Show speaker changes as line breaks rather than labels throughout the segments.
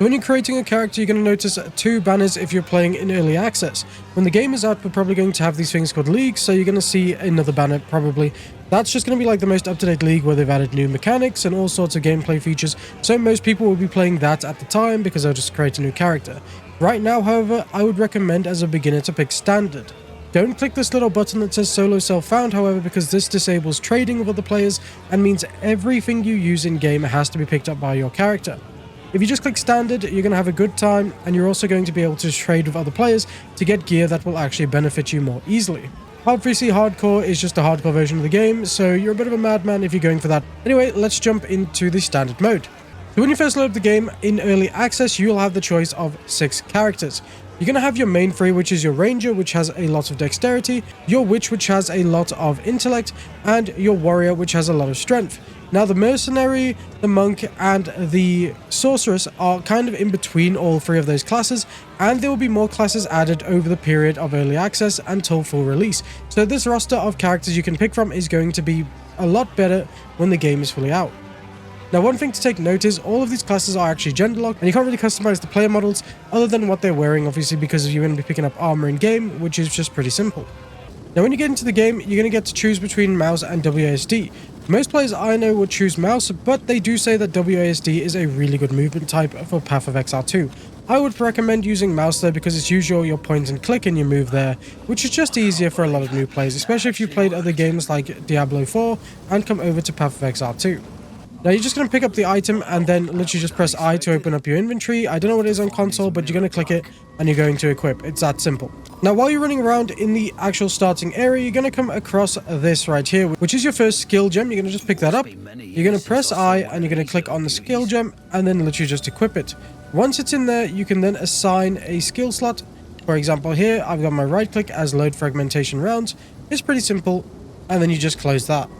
So when you're creating a character, you're going to notice two banners if you're playing in early access. When the game is out, we're probably going to have these things called leagues, so you're going to see another banner probably. That's just going to be like the most up-to-date league where they've added new mechanics and all sorts of gameplay features, so most people will be playing that at the time because they'll just create a new character. Right now, however, I would recommend as a beginner to pick standard. Don't click this little button that says solo self found, however, because this disables trading with other players and means everything you use in game has to be picked up by your character. If you just click standard, you're going to have a good time, and you're also going to be able to trade with other players to get gear that will actually benefit you more easily. Obviously, hardcore is just a hardcore version of the game, so you're a bit of a madman if you're going for that. Anyway, let's jump into the standard mode. So when you first load up the game in early access, you'll have the choice of 6 characters. You're going to have your main 3, which is your ranger, which has a lot of dexterity, your witch, which has a lot of intellect, and your warrior, which has a lot of strength. Now, the mercenary, the monk, and the sorceress are kind of in between all 3 of those classes, and there will be more classes added over the period of early access until full release. So this roster of characters you can pick from is going to be a lot better when the game is fully out. Now, one thing to take note is all of these classes are actually gender locked, and you can't really customize the player models other than what they're wearing, obviously, because you're going to be picking up armor in game, which is just pretty simple. Now, when you get into the game, you're going to get to choose between mouse and WASD. Most players I know would choose mouse, but they do say that WASD is a really good movement type for Path of Exile 2. I would recommend using mouse there because it's usually your point and click and you move there, which is just easier for a lot of new players, especially if you played other games like Diablo 4 and come over to Path of Exile 2. Now, you're just going to pick up the item and then literally just press I to open up your inventory. I don't know what it is on console, but you're going to click it and you're going to equip. It's that simple. Now, while you're running around in the actual starting area, you're going to come across this right here, which is your first skill gem. You're going to just pick that up. You're going to press I and you're going to click on the skill gem and then literally just equip it. Once it's in there, you can then assign a skill slot. For example, here, I've got my right click as load fragmentation rounds. It's pretty simple. And then you just close that.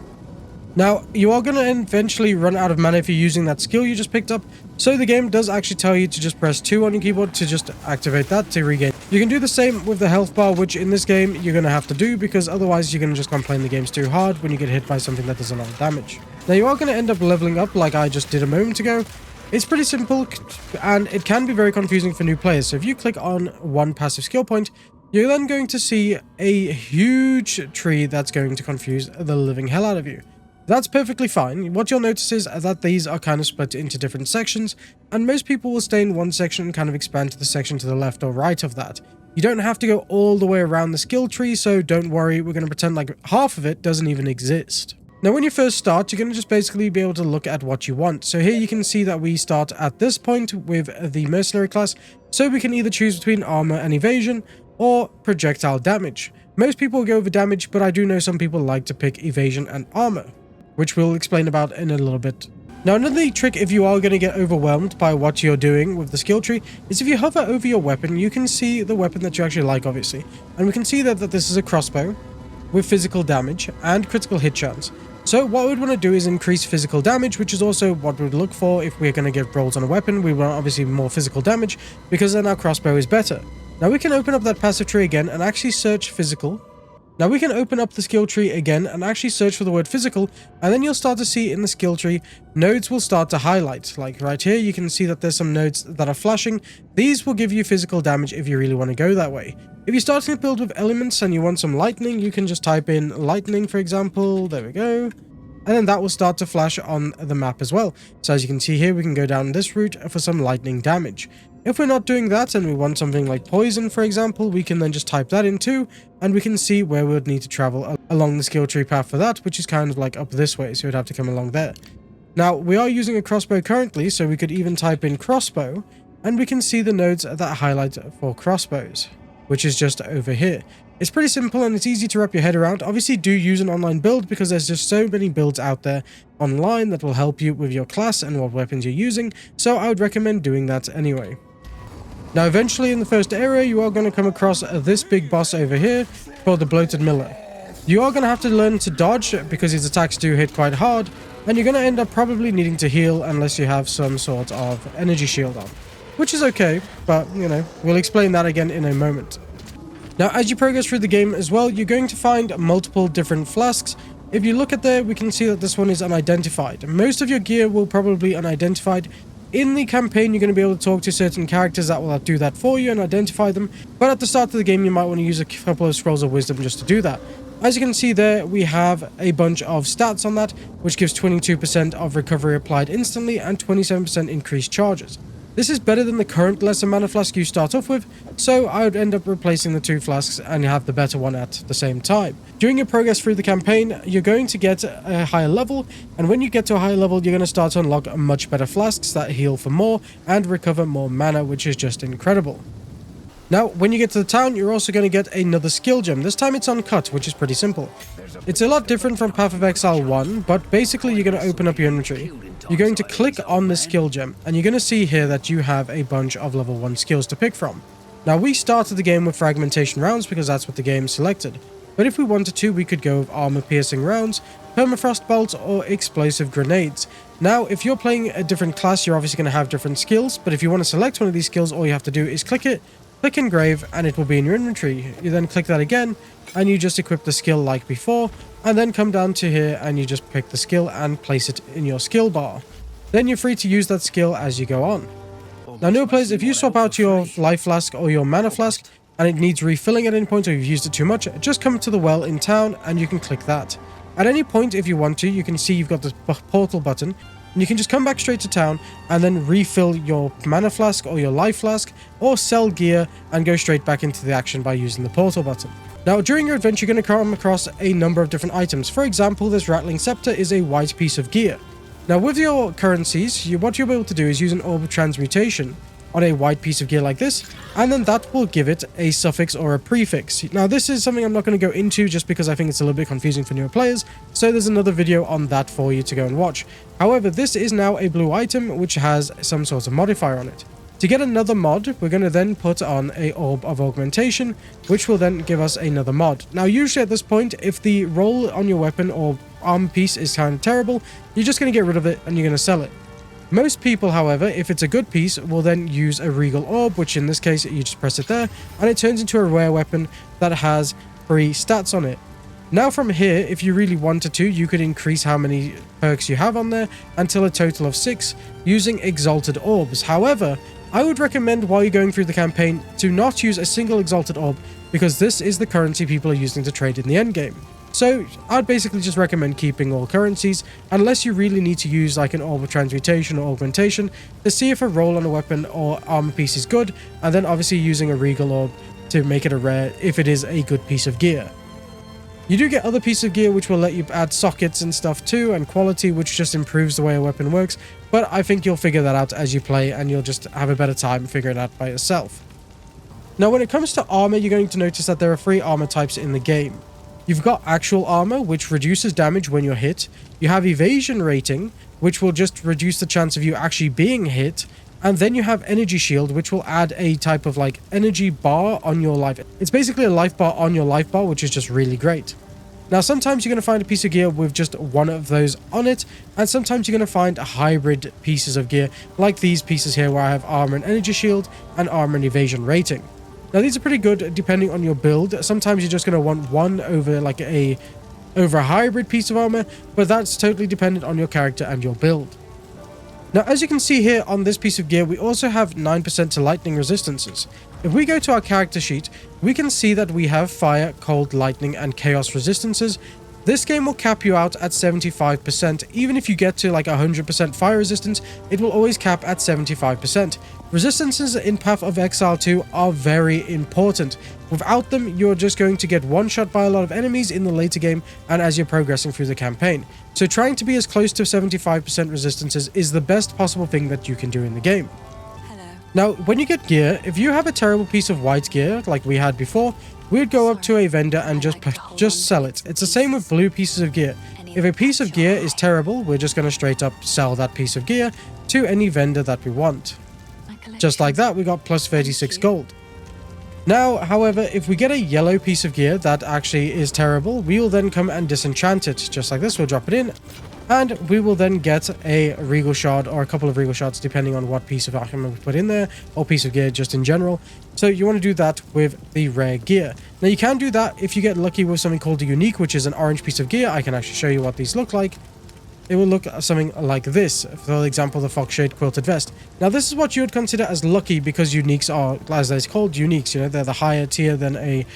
Now, you are going to eventually run out of mana if you're using that skill you just picked up, so the game does actually tell you to just press 2 on your keyboard to just activate that to regain. You can do the same with the health bar, which in this game you're going to have to do because otherwise you're going to just complain the game's too hard when you get hit by something that does a lot of damage. Now, you are going to end up leveling up like I just did a moment ago. It's pretty simple and it can be very confusing for new players, so if you click on one passive skill point, you're then going to see a huge tree that's going to confuse the living hell out of you. That's perfectly fine. What you'll notice is that these are kind of split into different sections, and most people will stay in one section and kind of expand to the section to the left or right of that. You don't have to go all the way around the skill tree, so don't worry, we're going to pretend like half of it doesn't even exist. Now, when you first start, you're going to just basically be able to look at what you want. So here you can see that we start at this point with the mercenary class, so we can either choose between armor and evasion, or projectile damage. Most people will go over damage, but I do know some people like to pick evasion and armor, which we'll explain about in a little bit. Now, another trick if you are going to get overwhelmed by what you're doing with the skill tree is if you hover over your weapon, you can see the weapon that you actually like, obviously. And we can see that this is a crossbow with physical damage and critical hit chance. So what we'd want to do is increase physical damage, which is also what we'd look for if we're going to get rolls on a weapon. We want obviously more physical damage because then our crossbow is better. Now we can open up that passive tree again and actually search physical. Now we can open up the skill tree again and actually search for the word physical, and then you'll start to see in the skill tree, nodes will start to highlight. Like right here, you can see that there's some nodes that are flashing. These will give you physical damage if you really want to go that way. If you're starting to build with elements and you want some lightning, you can just type in lightning, for example. There we go. And then that will start to flash on the map as well. So as you can see here, we can go down this route for some lightning damage. If we're not doing that and we want something like poison, for example, we can then just type that in too, and we can see where we would need to travel along the skill tree path for that, which is kind of like up this way, so you'd have to come along there. Now, we are using a crossbow currently, so we could even type in crossbow, and we can see the nodes that highlight for crossbows, which is just over here. It's pretty simple and it's easy to wrap your head around. Obviously, do use an online build because there's just so many builds out there online that will help you with your class and what weapons you're using, so I would recommend doing that anyway. Now, eventually in the first area, you are going to come across this big boss over here called the Bloated Miller. You are going to have to learn to dodge because his attacks do hit quite hard, and you're going to end up probably needing to heal unless you have some sort of energy shield on, which is okay, but, you know, we'll explain that again in a moment. Now, as you progress through the game as well, you're going to find multiple different flasks. If you look at there, we can see that this one is unidentified. Most of your gear will probably be unidentified. In the campaign, you're going to be able to talk to certain characters that will do that for you and identify them, but at the start of the game, you might want to use a couple of scrolls of wisdom just to do that. As you can see there, we have a bunch of stats on that, which gives 22% of recovery applied instantly and 27% increased charges. This is better than the current lesser mana flask you start off with, so I would end up replacing the 2 flasks and have the better one at the same time. During your progress through the campaign, you're going to get a higher level, and when you get to a higher level, you're going to start to unlock much better flasks that heal for more and recover more mana, which is just incredible. Now, when you get to the town, you're also going to get another skill gem. This time it's uncut, which is pretty simple. It's a lot different from Path of Exile 1, but basically you're going to open up your inventory. You're going to click on the skill gem, and you're going to see here that you have a bunch of level 1 skills to pick from. Now, we started the game with fragmentation rounds because that's what the game selected. But if we wanted to, we could go with armor-piercing rounds, permafrost bolts, or explosive grenades. Now, if you're playing a different class, you're obviously going to have different skills, but if you want to select one of these skills, all you have to do is click it, click engrave, and it will be in your inventory. You then click that again, and you just equip the skill like before, and then come down to here, and you just pick the skill and place it in your skill bar. Then you're free to use that skill as you go on. Now, new players, if you swap out your life flask or your mana flask, and it needs refilling at any point or you've used it too much, just come to the well in town, and you can click that. At any point, if you want to, you can see you've got the portal button, and you can just come back straight to town and then refill your mana flask or your life flask or sell gear and go straight back into the action by using the portal button. Now, during your adventure, you're going to come across a number of different items. For example, this rattling scepter is a white piece of gear. Now, with your currencies, what you'll be able to do is use an orb of transmutation on a white piece of gear like this, and then that will give it a suffix or a prefix. Now, this is something I'm not going to go into just because I think it's a little bit confusing for newer players, so there's another video on that for you to go and watch. However, this is now a blue item which has some sort of modifier on it. To get another mod, we're going to then put on a orb of augmentation, which will then give us another mod. Now, usually at this point, if the roll on your weapon or arm piece is kind of terrible, you're just going to get rid of it and you're going to sell it. Most people, however, if it's a good piece, will then use a regal orb, which in this case, you just press it there, and it turns into a rare weapon that has 3 stats on it. Now from here, if you really wanted to, you could increase how many perks you have on there until a total of 6 using exalted orbs. However, I would recommend while you're going through the campaign to not use a single exalted orb, because this is the currency people are using to trade in the endgame. So I'd basically just recommend keeping all currencies, unless you really need to use like an orb of transmutation or augmentation to see if a roll on a weapon or armor piece is good, and then obviously using a regal orb to make it a rare if it is a good piece of gear. You do get other pieces of gear which will let you add sockets and stuff too, and quality, which just improves the way a weapon works, but I think you'll figure that out as you play and you'll just have a better time figuring it out by yourself. Now when it comes to armor, you're going to notice that there are 3 armor types in the game. You've got actual armor, which reduces damage when you're hit. You have evasion rating, which will just reduce the chance of you actually being hit. And then you have energy shield, which will add a type of like energy bar on your life. It's basically a life bar on your life bar, which is just really great. Now, sometimes you're going to find a piece of gear with just one of those on it, and sometimes you're going to find hybrid pieces of gear, like these pieces here where I have armor and energy shield and armor and evasion rating. Now, these are pretty good depending on your build. Sometimes you're just going to want one over like a hybrid piece of armor, but that's totally dependent on your character and your build. Now, as you can see here on this piece of gear, we also have 9% to lightning resistances. If we go to our character sheet, we can see that we have fire, cold, lightning, and chaos resistances. This game will cap you out at 75%. Even if you get to like 100% fire resistance, it will always cap at 75%. Resistances in Path of Exile 2 are very important. Without them, you're just going to get one-shot by a lot of enemies in the later game and as you're progressing through the campaign. So trying to be as close to 75% resistances is the best possible thing that you can do in the game. Now, when you get gear, if you have a terrible piece of white gear, like we had before, we'd go up to a vendor and just sell it. It's the same with blue pieces of gear. If a piece of gear is terrible, we're just going to straight up sell that piece of gear to any vendor that we want. Just like that, we got plus 36 gold. Now, however, if we get a yellow piece of gear that actually is terrible, we will then come and disenchant it. Just like this, we'll drop it in. And we will then get a regal shard or a couple of regal shards depending on what piece of armor we put in there or piece of gear just in general. So you want to do that with the rare gear. Now you can do that if you get lucky with something called a unique, which is an orange piece of gear. I can actually show you what these look like. it will look something like this. For example, the Foxshade Quilted Vest. Now, this is what you would consider as lucky because uniques are, as they're called, uniques. You know, they're the higher tier than a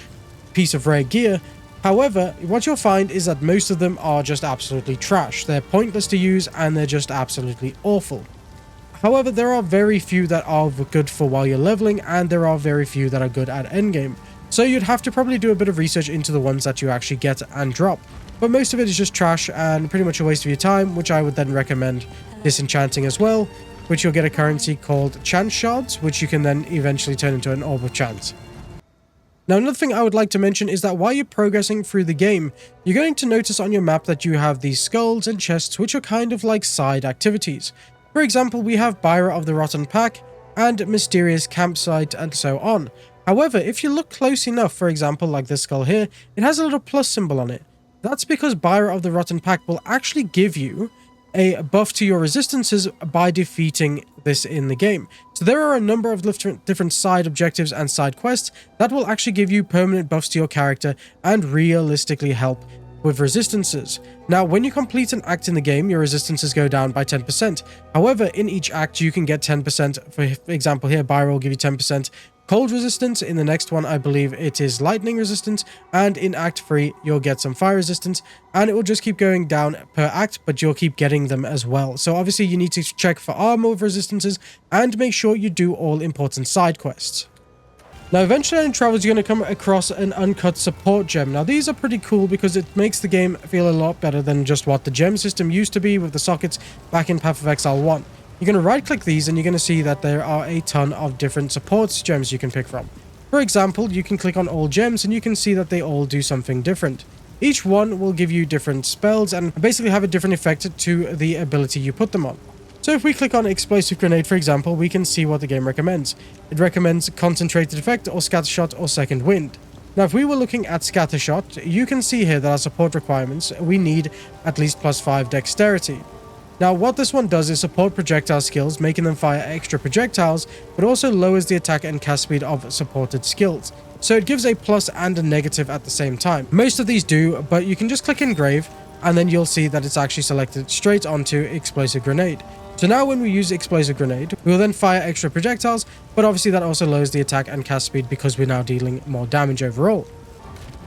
piece of rare gear. However, what you'll find is that most of them are just absolutely trash. They're pointless to use and they're just absolutely awful. However, there are very few that are good for while you're leveling, and there are very few that are good at endgame. So you'd have to probably do a bit of research into the ones that you actually get and drop. But most of it is just trash and pretty much a waste of your time, which I would then recommend disenchanting as well, which you'll get a currency called chance shards, which you can then eventually turn into an orb of chance. Now, another thing I would like to mention is that while you're progressing through the game, you're going to notice on your map that you have these skulls and chests, which are kind of like side activities. For example, we have Buyer of the Rotten Pack and Mysterious Campsite and so on. However, if you look close enough, for example, like this skull here, it has a little plus symbol on it. That's because Buyer of the Rotten Pack will actually give you a buff to your resistances by defeating this in the game. So there are a number of different side objectives and side quests that will actually give you permanent buffs to your character and realistically help with resistances. Now, when you complete an act in the game, your resistances go down by 10%. However, in each act, you can get 10%. For example, here, Buyer will give you 10% cold resistance. In the next one, I believe it is lightning resistance. And in Act 3, you'll get some fire resistance. And it will just keep going down per act, but you'll keep getting them as well. So obviously, you need to check for armor with resistances and make sure you do all important side quests. Now, eventually in Travels, you're going to come across an uncut support gem. Now, these are pretty cool because it makes the game feel a lot better than just what the gem system used to be with the sockets back in Path of Exile 1. You're going to right-click these and you're going to see that there are a ton of different supports gems you can pick from. For example, you can click on all gems and you can see that they all do something different. Each one will give you different spells and basically have a different effect to the ability you put them on. So if we click on Explosive Grenade, for example, we can see what the game recommends. It recommends Concentrated Effect or Scattershot or Second Wind. Now, if we were looking at Scattershot, you can see here that our support requirements, we need at least +5 Dexterity. Now, what this one does is support projectile skills, making them fire extra projectiles, but also lowers the attack and cast speed of supported skills. So it gives a plus and a negative at the same time. Most of these do, but you can just click Engrave, and then you'll see that it's actually selected straight onto Explosive Grenade. So now when we use Explosive Grenade, we will then fire extra projectiles, but obviously that also lowers the attack and cast speed because we're now dealing more damage overall.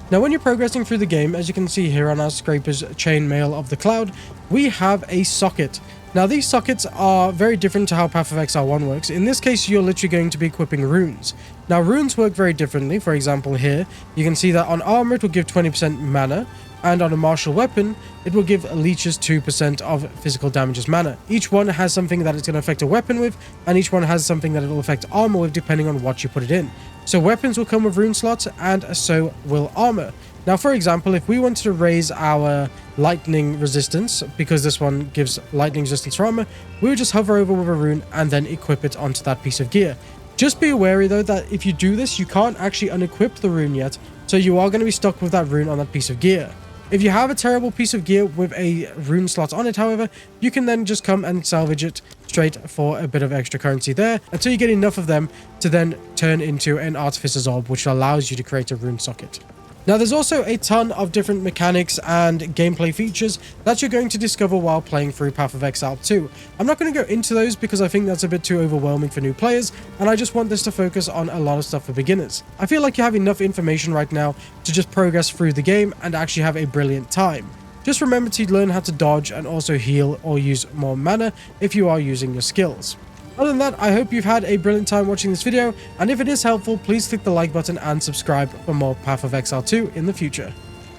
Now, when you're progressing through the game, as you can see here on our Scraper's Chainmail of the Cloud, we have a socket. Now, these sockets are very different to how Path of Exile 1 works. In this case, you're literally going to be equipping runes. Now, runes work very differently. For example, here, you can see that on armor, it will give 20% mana, and on a martial weapon, it will give leeches 2% of physical damage as mana. Each one has something that it's going to affect a weapon with, and each one has something that it will affect armor with depending on what you put it in. So weapons will come with rune slots, and so will armor. Now, for example, if we wanted to raise our lightning resistance, because this one gives lightning resistance for armor, we would just hover over with a rune and then equip it onto that piece of gear. Just be wary though that if you do this, you can't actually unequip the rune yet, so you are going to be stuck with that rune on that piece of gear. If you have a terrible piece of gear with a rune slot on it, however, you can then just come and salvage it straight for a bit of extra currency there until you get enough of them to then turn into an Artificer's Orb, which allows you to create a rune socket. Now, there's also a ton of different mechanics and gameplay features that you're going to discover while playing through Path of Exile 2. I'm not going to go into those because I think that's a bit too overwhelming for new players, and I just want this to focus on a lot of stuff for beginners. I feel like you have enough information right now to just progress through the game and actually have a brilliant time. Just remember to learn how to dodge and also heal or use more mana if you are using your skills. Other than that, I hope you've had a brilliant time watching this video, and if it is helpful, please click the like button and subscribe for more Path of Exile 2 in the future.